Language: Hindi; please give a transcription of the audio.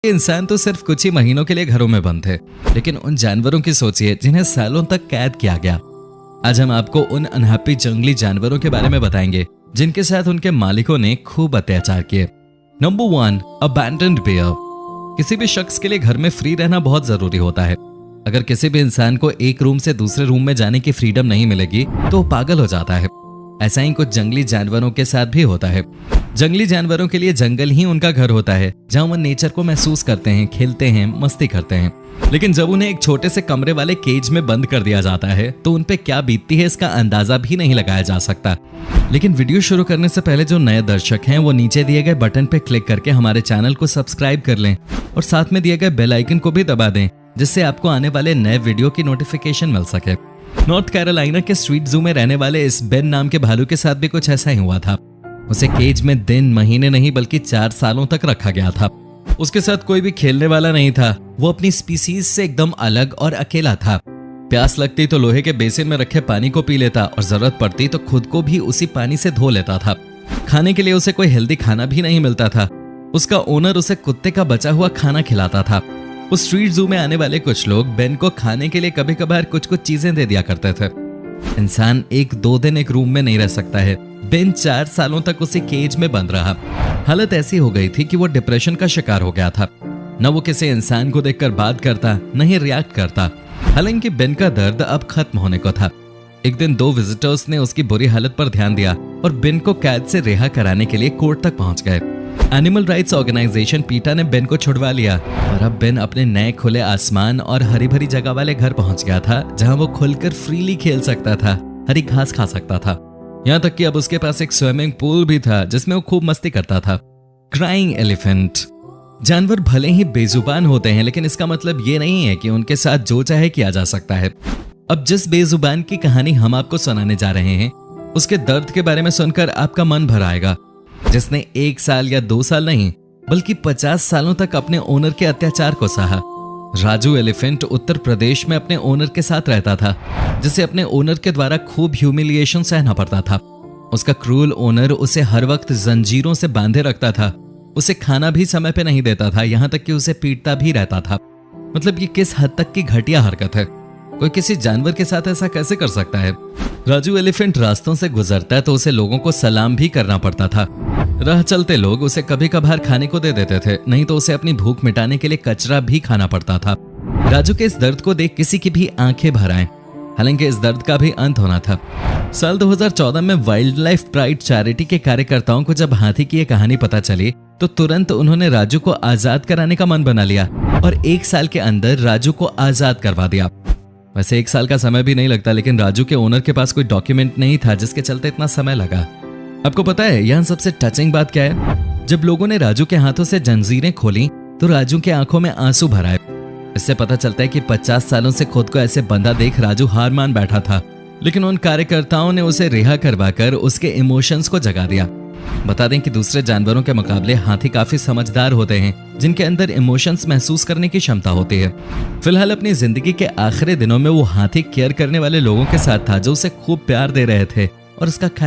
इंसान तो सिर्फ कुछ ही महीनों के लिए घरों में बंद थे, लेकिन उन जानवरों की सोचिए जिन्हें सालों तक कैद किया गया। आज हम आपको उन अनहैप्पी जंगली जानवरों के बारे में बताएंगे जिनके साथ उनके मालिकों ने खूब अत्याचार किए। Number 1, abandoned bear. किसी भी शख्स के लिए घर में फ्री रहना बहुत जरूरी होता है। अगर किसी भी इंसान को एक रूम से दूसरे रूम में जाने की फ्रीडम नहीं मिलेगी तो वो पागल हो जाता है। ऐसा ही कुछ जंगली जानवरों के साथ भी होता है। जंगली जानवरों के लिए जंगल ही उनका घर होता है, जहां वो नेचर को महसूस करते हैं, खेलते हैं, मस्ती करते हैं। लेकिन जब उन्हें एक छोटे से कमरे वाले केज में बंद कर दिया जाता है तो उन पे क्या बीतती है इसका अंदाजा भी नहीं लगाया जा सकता। लेकिन वीडियो शुरू करने से पहले जो नए दर्शक हैं वो नीचे दिए गए बटन पे क्लिक करके हमारे चैनल को सब्सक्राइब कर लें और साथ में दिए गए बेल आइकन को भी दबा दें, जिससे आपको आने वाले नए वीडियो की नोटिफिकेशन मिल सके। नॉर्थ कैरोलिना के स्वीट जू में रहने वाले इस बेन नाम के भालू के साथ भी कुछ ऐसा ही हुआ था। उसे केज में दिन, महीने नहीं बल्कि 4 सालों तक रखा गया था। उसके साथ कोई भी खेलने वाला नहीं था। वो अपनी स्पीसीज से एकदम अलग और अकेला था। प्यास लगती तो लोहे के बेसिन में रखे पानी को पी लेता और जरूरत पड़ती तो खुद को भी उसी पानी से धो लेता था। खाने के लिए उसे कोई हेल्दी खाना भी नहीं मिलता था। उसका ओनर उसे कुत्ते का बचा हुआ खाना खिलाता था। उस स्ट्रीट जू में आने वाले कुछ लोग बेन को खाने के लिए कभी कभार कुछ चीजें दे दिया करते थे। इंसान 1-2 दिन एक रूम में नहीं रह सकता है। बेन 4 सालों तक उसी केज में बंद रहा। हालत ऐसी हो गई थी कि वो डिप्रेशन का शिकार हो गया था। न वो किसी इंसान को देखकर बात करता, न ही रिएक्ट करता। हालांकि बेन का दर्द अब खत्म होने को था। एक दिन 2 विजिटर्स ने उसकी बुरी हालत पर ध्यान दिया और बेन को कैद से रिहा कराने के लिए कोर्ट तक पहुंच गए। एनिमल राइट्स ऑर्गेनाइजेशन पीटा ने बेन को छुड़वा लिया और अब बेन अपने नए खुले आसमान और हरी भरी जगह वाले घर पहुंच गया था, जहां वो खुलकर फ्रीली खेल सकता था, हरी घास खा सकता था। यहाँ तक कि अब उसके पास एक स्विमिंग पूल भी था जिसमें वो खूब मस्ती करता था। Crying elephant. जानवर भले ही बेजुबान होते हैं, लेकिन इसका मतलब ये नहीं है कि उनके साथ जो चाहे किया जा सकता है। अब जिस बेजुबान की कहानी हम आपको सुनाने जा रहे हैं, उसके दर्द के बारे में सुनकर आपका मन भर आएगा, जिसने 1 साल या 2 साल नहीं बल्कि 50 सालों तक अपने ओनर के अत्याचार को सहा। राजू एलिफेंट उत्तर प्रदेश में अपने ओनर के साथ रहता था, जिसे अपने ओनर के द्वारा खूब ह्यूमिलिएशन सहना पड़ता था। उसका क्रूल ओनर उसे हर वक्त जंजीरों से बांधे रखता था। उसे खाना भी समय पे नहीं देता था, यहाँ तक कि उसे पीटता भी रहता था। मतलब ये किस हद तक की घटिया हरकत है। कोई किसी जानवर के साथ ऐसा कैसे कर सकता है। राजू एलिफेंट रास्तों से गुजरता तो उसे लोगों को सलाम भी करना पड़ता था। राह चलते लोग उसे कभी कभार खाने को दे देते थे, नहीं तो उसे अपनी भूख मिटाने के लिए कचरा भी खाना पड़ता था। राजू के इस दर्द को देख किसी की भी आंखें भर आएं। हालांकि इस दर्द का भी अंत होना था। साल 2014 में वाइल्ड लाइफ प्राइड चैरिटी के कार्यकर्ताओं को जब हाथी की ये कहानी पता चली तो तुरंत उन्होंने राजू को आजाद कराने का मन बना लिया और 1 साल के अंदर राजू को आजाद करवा दिया। वैसे 1 साल का समय भी नहीं लगता, लेकिन राजू के ओनर के पास कोई डॉक्यूमेंट नहीं था, जिसके चलते इतना समय लगा। आपको पता है यहाँ सबसे टचिंग बात क्या है? जब लोगों ने राजू के हाथों से जंजीरें खोली तो राजू के आंखों में आंसू भर आए। इससे पता चलता है कि 50 सालों से खुद को ऐसे बंधा देख राजू हार मान बैठा था, लेकिन उन कार्यकर्ताओं ने उसे रिहा करवाकर उसके इमोशंस को जगा दिया। बता दें कि दूसरे जानवरों के मुकाबले हाथी काफी समझदार होते हैं, जिनके अंदर इमोशंस महसूस करने की क्षमता होती है। फिलहाल अपनी जिंदगी के आखिरी दिनों में वो हाथी केयर करने वाले लोगों के साथ था, जो उसे खूब प्यार दे रहे थे और उसका